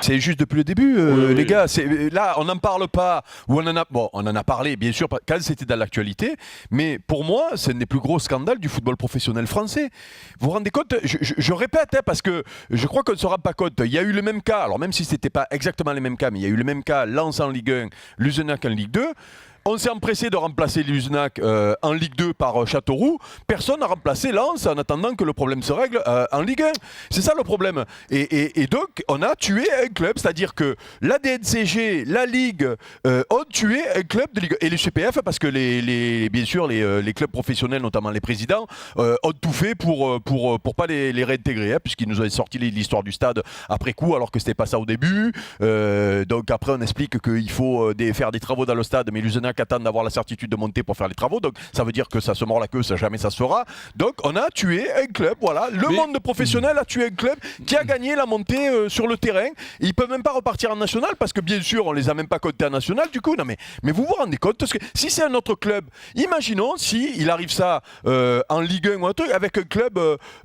c'est juste depuis le début, Oui, les oui. gars. Là, on n'en parle pas, ou on en a parlé, bien sûr, quand c'était dans l'actualité, mais pour moi, c'est un des plus gros scandales du football professionnel français. Vous vous rendez compte, je répète, hein, parce que je crois qu'on ne se rend pas compte, il y a eu le même cas, alors même si ce n'était pas exactement les mêmes cas, mais il y a eu le même cas, Lens en Ligue 1, Luzenac en Ligue 2. On s'est empressé de remplacer Luzenac en Ligue 2 par Châteauroux. Personne n'a remplacé Lens en attendant que le problème se règle en Ligue 1. C'est ça le problème. Et donc, on a tué un club, c'est-à-dire que la DNCG, la Ligue ont tué un club de Ligue 1. Et les CPF, parce que bien sûr, les clubs professionnels, notamment les présidents, ont tout fait pour pas les réintégrer, hein, puisqu'ils nous ont sorti l'histoire du stade après coup, alors que c'était pas ça au début. Donc après, on explique qu'il faut faire des travaux dans le stade, mais Luzenac attend d'avoir la certitude de monter pour faire les travaux, donc ça veut dire que ça se mord la queue, ça jamais ça se fera. Donc on a tué un club, voilà, le monde professionnel a tué un club qui a gagné la montée sur le terrain. Ils peuvent même pas repartir en national parce que bien sûr on les a même pas comptés en national du coup. Non mais vous vous rendez compte, parce que si c'est un autre club, imaginons si il arrive ça en Ligue 1 ou un truc avec un club,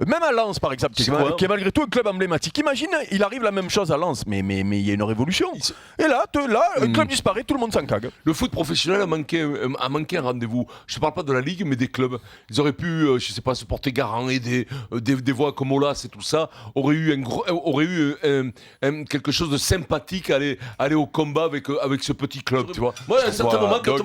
même à Lens par exemple, qui est malgré tout un club emblématique. Imagine, il arrive la même chose à Lens, mais il y a une révolution. Et là, un club disparaît, tout le monde s'en cague. Le foot professionnel a manqué un rendez-vous. Je ne parle pas de la Ligue, mais des clubs. Ils auraient pu, je ne sais pas, se porter garant, aider des voix comme Olas et tout ça. Aurait eu quelque chose de sympathique à aller au combat avec ce petit club, tu vois. Moi, à un certain moment, quand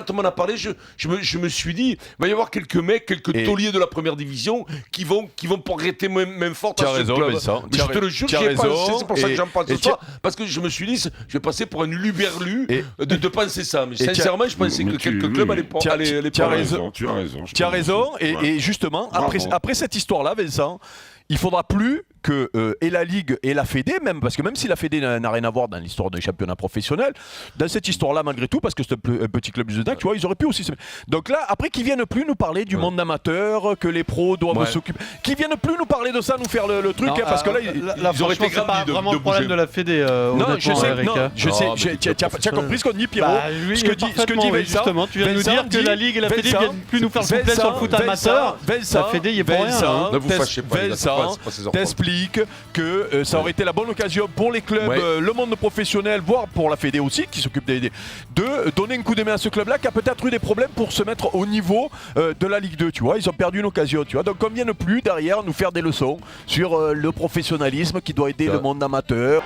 on m'en a parlé, je me suis dit, il va y avoir quelques mecs, quelques tauliers de la première division qui vont prêter main forte à ce club. Mais je te le jure, c'est pour ça que j'en parle ce soir. Parce que je me suis dit, je vais passer pour un luberlu de penser ça. Mais sincèrement, je pensais que quelques clubs allaient tu as raison. Tu as raison. Et justement, après cette histoire-là, Vincent, il faudra plus que et la Ligue et la Fédé, parce que même si la Fédé n'a rien à voir dans l'histoire d'un championnat professionnel, dans cette histoire-là, malgré tout, parce que c'est un petit club du Zunac, tu vois, ils auraient pu aussi. Donc là, après, qu'ils viennent plus nous parler du monde amateur, que les pros doivent s'occuper, qu'ils viennent plus nous parler de ça, nous faire le truc, parce que là, ils auraient été grave. C'est pas vraiment le problème de la Fédé. Non, je sais. Tu as compris ce qu'on dit, Pierrot. Ce que dit Vincent, justement, tu viens de nous dire que la Ligue et la Fédé viennent plus nous faire souffler sur le foot amateur. La Fédé, il est pour rien. Ne vous fâchez pas. Vincent t'explique que ça aurait été la bonne occasion pour les clubs, le monde professionnel, voire pour la Fédé aussi, qui s'occupe de donner un coup de main à ce club-là, qui a peut-être eu des problèmes pour se mettre au niveau de la Ligue 2, tu vois. Ils ont perdu une occasion, tu vois. Donc on ne vienne plus derrière nous faire des leçons sur le professionnalisme qui doit aider le monde amateur.